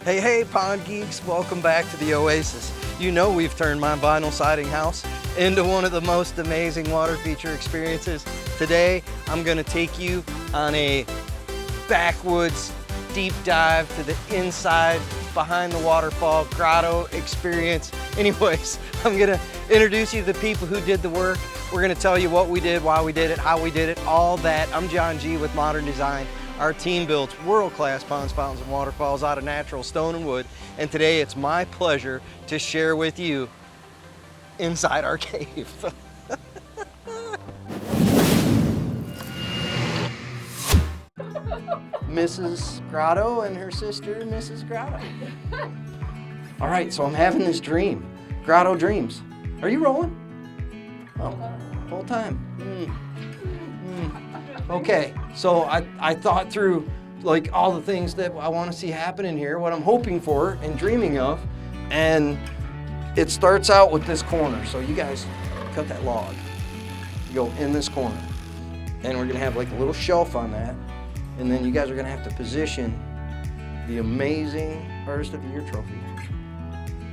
Hey, hey, pond geeks, welcome back to the Oasis. You know we've turned my vinyl siding house into one of the most amazing water feature experiences. Today, I'm gonna take you on a backwoods deep dive to the inside, behind the waterfall grotto experience. Anyways, I'm gonna introduce you to the people who did the work. We're gonna tell you what we did, why we did it, how we did it, all that. I'm John G with Modern Design. Our team builds world-class ponds, fountains, and waterfalls out of natural stone and wood. And today it's my pleasure to share with you inside our cave. Mrs. Grotto and her sister, Mrs. Grotto. All right, so I'm having this dream. Grotto dreams. Are you rolling? Oh, whole time. Okay, so I thought through like all the things that I want to see happen in here, what I'm hoping for and dreaming of, and it starts out with this corner. So you guys cut that log, you go in this corner, and we're gonna have like a little shelf on that, and then you guys are gonna have to position the amazing Artist of the Year trophy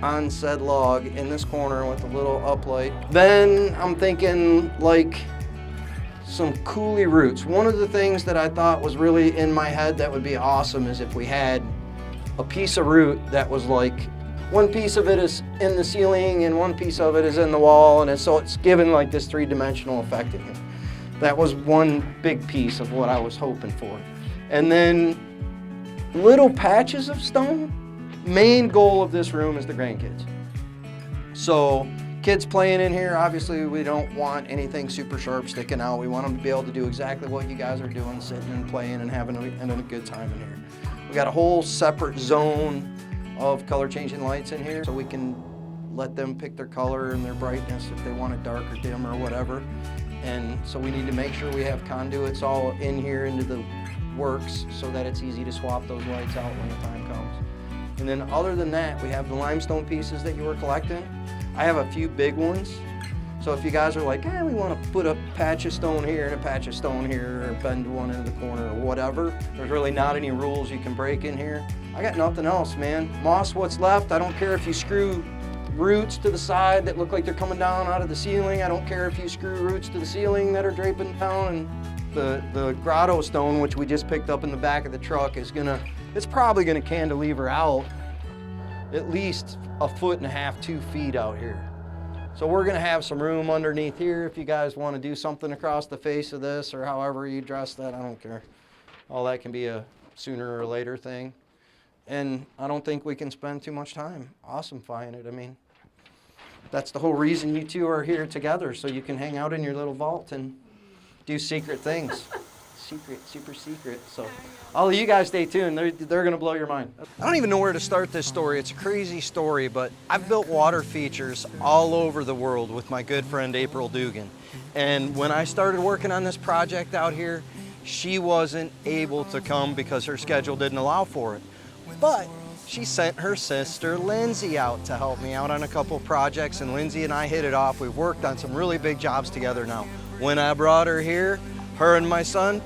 on said log in this corner with a little uplight. Then I'm thinking like some coulis roots. One of the things that I thought was really in my head that would be awesome is if we had a piece of root that was like, one piece of it is in the ceiling and one piece of it is in the wall, and so it's given like this three-dimensional effect in here. That was one big piece of what I was hoping for. And then little patches of stone. Main goal of this room is the grandkids. So kids playing in here, obviously we don't want anything super sharp sticking out. We want them to be able to do exactly what you guys are doing, sitting and playing and having a good time in here. We got a whole separate zone of color changing lights in here, so we can let them pick their color and their brightness if they want it dark or dim or whatever. And so we need to make sure we have conduits all in here into the works so that it's easy to swap those lights out when the time comes. And then other than that, we have the limestone pieces that you were collecting. I have a few big ones. So if you guys are like, we want to put a patch of stone here and a patch of stone here, or bend one into the corner or whatever, there's really not any rules you can break in here. I got nothing else, man. Moss what's left. I don't care if you screw roots to the side that look like they're coming down out of the ceiling. I don't care if you screw roots to the ceiling that are draping down. And the grotto stone, which we just picked up in the back of the truck, it's probably gonna cantilever out at least 1.5 feet, 2 feet out here. So we're gonna have some room underneath here if you guys wanna do something across the face of this or however you dress that, I don't care. All that can be a sooner or later thing. And I don't think we can spend too much time ossifying it. I mean, that's the whole reason you two are here together, so you can hang out in your little vault and do secret things. Super secret. So all of you guys stay tuned. They're gonna blow your mind. I don't even know where to start this story. It's a crazy story, but I've built water features all over the world with my good friend April Dugan. And when I started working on this project out here, she wasn't able to come because her schedule didn't allow for it. But she sent her sister Lindsay out to help me out on a couple projects, and Lindsay and I hit it off. We've worked on some really big jobs together now. When I brought her here, her and my son,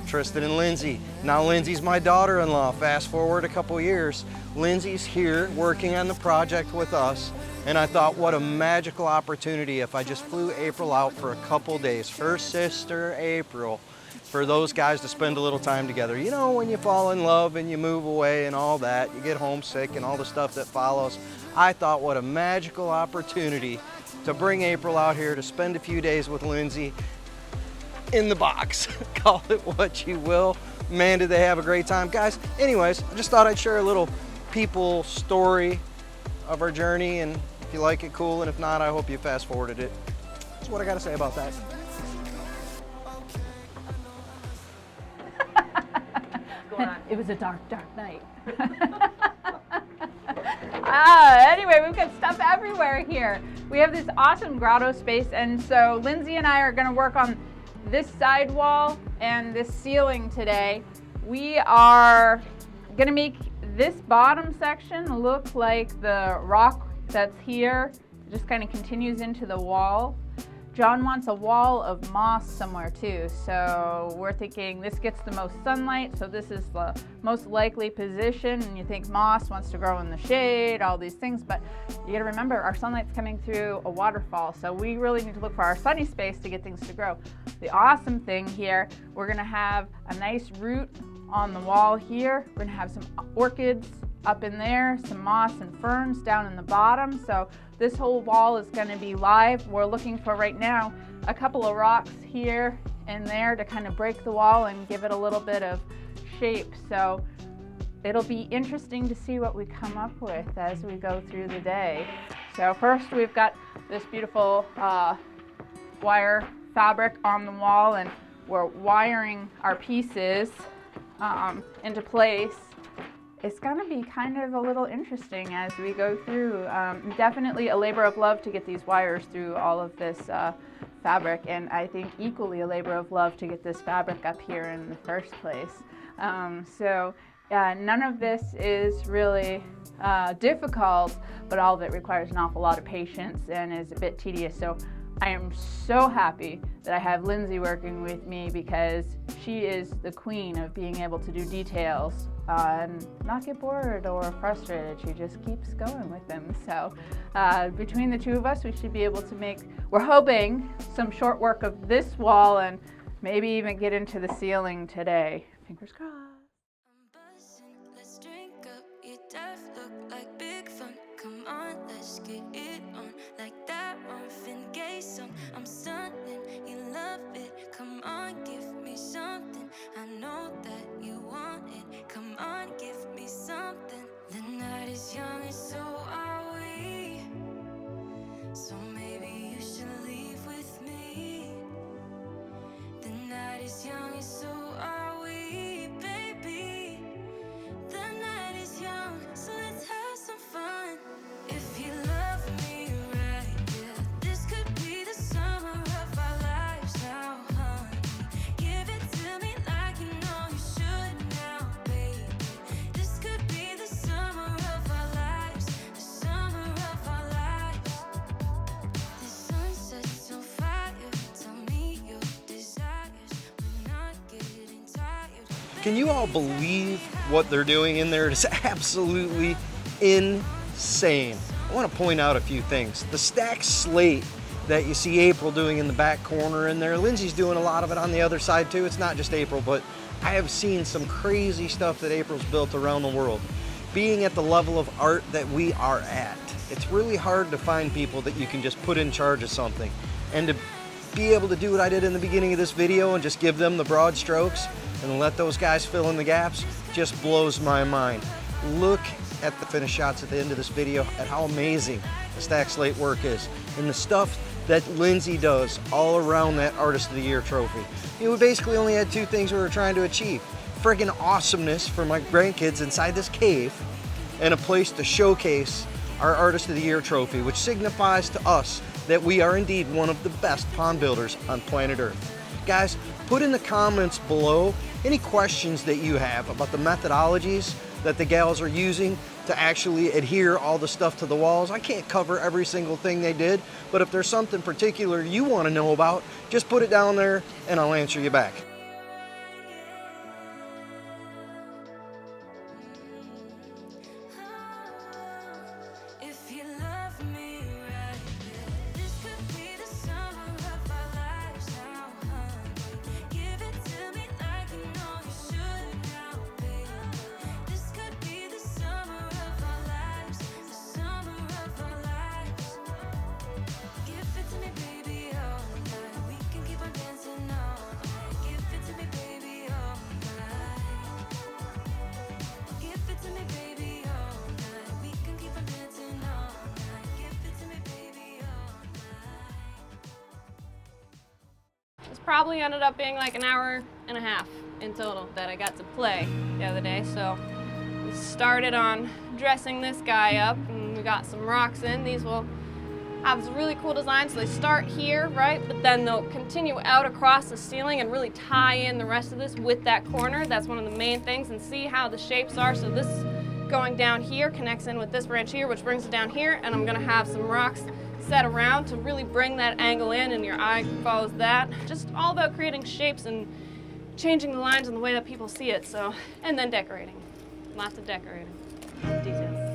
Tristan and Lindsay. Now Lindsay's my daughter-in-law. Fast forward a couple years, Lindsay's here working on the project with us, and I thought what a magical opportunity if I just flew April out for a couple days, her sister April, for those guys to spend a little time together. You know, when you fall in love and you move away and all that, you get homesick and all the stuff that follows. I thought what a magical opportunity to bring April out here to spend a few days with Lindsay in the box. Call it what you will. Man, did they have a great time. Guys, anyways, I just thought I'd share a little people story of our journey, and if you like it, cool, and if not, I hope you fast forwarded it. That's what I gotta say about that. It was a dark night. Anyway, we've got stuff everywhere here. We have this awesome grotto space, and so Lindsay and I are gonna work on this side wall and this ceiling today. We are gonna make this bottom section look like the rock that's here. It just kind of continues into the wall. John wants a wall of moss somewhere too, so we're thinking this gets the most sunlight, so this is the most likely position. And you think moss wants to grow in the shade, all these things, but you gotta remember our sunlight's coming through a waterfall, so we really need to look for our sunny space to get things to grow. The awesome thing here, we're gonna have a nice root on the wall here. We're gonna have some orchids up in there, some moss and ferns down in the bottom. So this whole wall is going to be live. We're looking for right now a couple of rocks here and there to kind of break the wall and give it a little bit of shape. So it'll be interesting to see what we come up with as we go through the day. So first we've got this beautiful wire fabric on the wall, and we're wiring our pieces into place. It's going to be kind of a little interesting as we go through. Definitely a labor of love to get these wires through all of this fabric, and I think equally a labor of love to get this fabric up here in the first place. None of this is really difficult, but all of it requires an awful lot of patience and is a bit tedious. So I am so happy that I have Lindsay working with me, because she is the queen of being able to do details and not get bored or frustrated. She just keeps going with them. So between the two of us, we should be able to make, we're hoping, some short work of this wall and maybe even get into the ceiling today. Fingers crossed. I'm buzzing, let's drink up. Your death look like big fun. Come on, let's get it on. Like that Marvin Gaye song. I'm stunning, you love it. Come on, give me something. I know that you want it. Come on, give me something. The night is young and so are we. So maybe you should leave with me. The night is young and so are we, baby. The night is young, so let's have some fun. If you love me right, yeah, this could be the summer of our lives now, honey. Give it to me like you know you should now, baby. This could be the summer of our lives, the summer of our lives. The sunset's on fire, tell me your desires. We're not getting tired. Can you all believe what they're doing in there? It's absolutely insane. I want to point out a few things. The stacked slate that you see April doing in the back corner in there, Lindsay's doing a lot of it on the other side too. It's not just April, but I have seen some crazy stuff that April's built around the world. Being at the level of art that we are at, it's really hard to find people that you can just put in charge of something. And to be able to do what I did in the beginning of this video and just give them the broad strokes and let those guys fill in the gaps just blows my mind. Look at the finished shots at the end of this video at how amazing the stacked slate work is, and the stuff that Lindsay does all around that Artist of the Year trophy. You know, we basically only had two things we were trying to achieve: friggin' awesomeness for my grandkids inside this cave, and a place to showcase our Artist of the Year trophy, which signifies to us that we are indeed one of the best pond builders on planet Earth. Guys, put in the comments below any questions that you have about the methodologies that the gals are using to actually adhere all the stuff to the walls. I can't cover every single thing they did, but if there's something particular you want to know about, just put it down there and I'll answer you back. If you love me right, yeah, this could be the summer of our lives now, honey. Give it to me like you know you should now, baby. This could be the summer of our lives, the summer of our lives. Give it to me, baby, all night. We can keep on dancing all night. Give it to me, baby, all night. Give it to me, baby, all night. We can keep on dancing all night. Give it to me, baby, all night. This probably ended up being like an hour and a half in total that I got to play the other day. So we started on dressing this guy up, and we got some rocks in. These will have some really cool designs. So they start here, right? But then they'll continue out across the ceiling and really tie in the rest of this with that corner. That's one of the main things, and see how the shapes are. So this going down here connects in with this branch here, which brings it down here, and I'm gonna have some rocks set around to really bring that angle in, and your eye follows that. Just all about creating shapes and changing the lines in the way that people see it. So, and then decorating. Lots of decorating. Details.